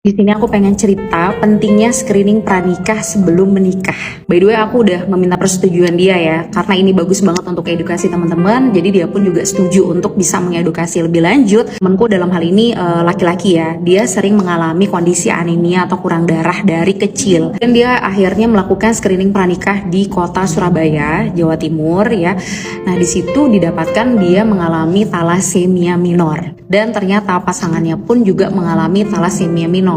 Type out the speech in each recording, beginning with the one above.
Di sini aku pengen cerita pentingnya screening pranikah sebelum menikah. By the way, aku udah meminta persetujuan dia ya, karena ini bagus banget untuk edukasi teman-teman. Jadi dia pun juga setuju untuk bisa mengedukasi lebih lanjut. Temanku dalam hal ini laki-laki ya, dia sering mengalami kondisi anemia atau kurang darah dari kecil. Dan dia akhirnya melakukan screening pranikah di kota Surabaya, Jawa Timur ya. Nah di situ didapatkan dia mengalami thalassemia minor. Dan ternyata pasangannya pun juga mengalami thalassemia minor.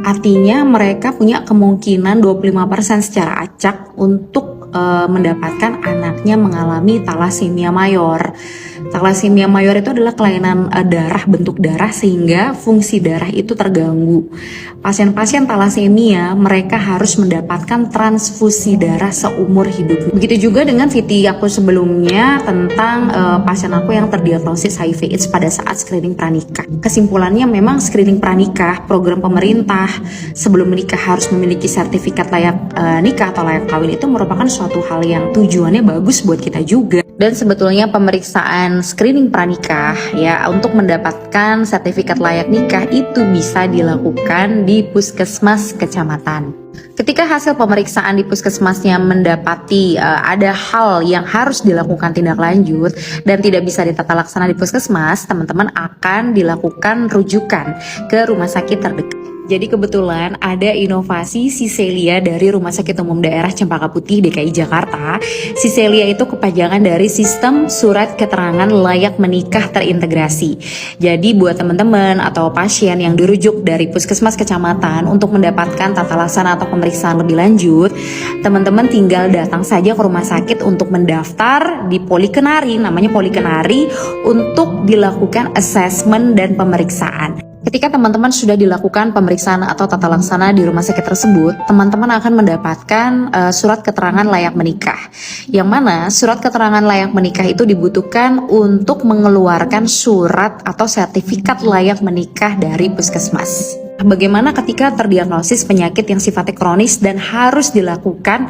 Artinya mereka punya kemungkinan 25% secara acak untuk mendapatkan anaknya mengalami thalassemia mayor. Thalassemia mayor itu adalah kelainan darah, bentuk darah sehingga fungsi darah itu terganggu. Pasien-pasien thalassemia mereka harus mendapatkan transfusi darah seumur hidup. Begitu juga dengan VT aku sebelumnya tentang pasien aku yang terdiagnosis HIV/AIDS pada saat screening pranikah. Kesimpulannya memang screening pranikah, program pemerintah sebelum menikah harus memiliki sertifikat layak nikah atau layak kawin itu merupakan suatu hal yang tujuannya bagus buat kita juga. Dan sebetulnya pemeriksaan screening pranikah ya untuk mendapatkan sertifikat layak nikah itu bisa dilakukan di puskesmas kecamatan. Ketika hasil pemeriksaan di puskesmasnya mendapati ada hal yang harus dilakukan tindak lanjut dan tidak bisa ditata laksana di puskesmas, teman-teman akan dilakukan rujukan ke rumah sakit terdekat. Jadi kebetulan ada inovasi Siselia dari Rumah Sakit Umum Daerah Cempaka Putih DKI Jakarta. Siselia itu kepanjangan dari Sistem Surat Keterangan Layak Menikah Terintegrasi. Jadi buat teman-teman atau pasien yang dirujuk dari puskesmas kecamatan untuk mendapatkan tata laksana atau pemeriksaan lebih lanjut, teman-teman tinggal datang saja ke rumah sakit untuk mendaftar di Polikenari, namanya Polikenari, untuk dilakukan assessment dan pemeriksaan. Ketika teman-teman sudah dilakukan pemeriksaan atau tata laksana di rumah sakit tersebut, teman-teman akan mendapatkan surat keterangan layak menikah. Yang mana surat keterangan layak menikah itu dibutuhkan untuk mengeluarkan surat atau sertifikat layak menikah dari puskesmas. Bagaimana ketika terdiagnosis penyakit yang sifatnya kronis dan harus dilakukan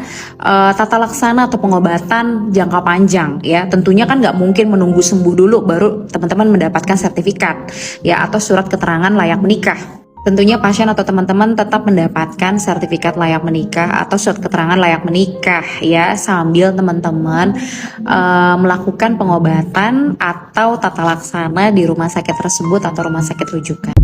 tata laksana atau pengobatan jangka panjang ya, tentunya kan nggak mungkin menunggu sembuh dulu baru teman-teman mendapatkan sertifikat ya atau surat keterangan layak menikah. Tentunya pasien atau teman-teman tetap mendapatkan sertifikat layak menikah atau surat keterangan layak menikah ya sambil teman-teman melakukan pengobatan atau tata laksana di rumah sakit tersebut atau rumah sakit rujukan.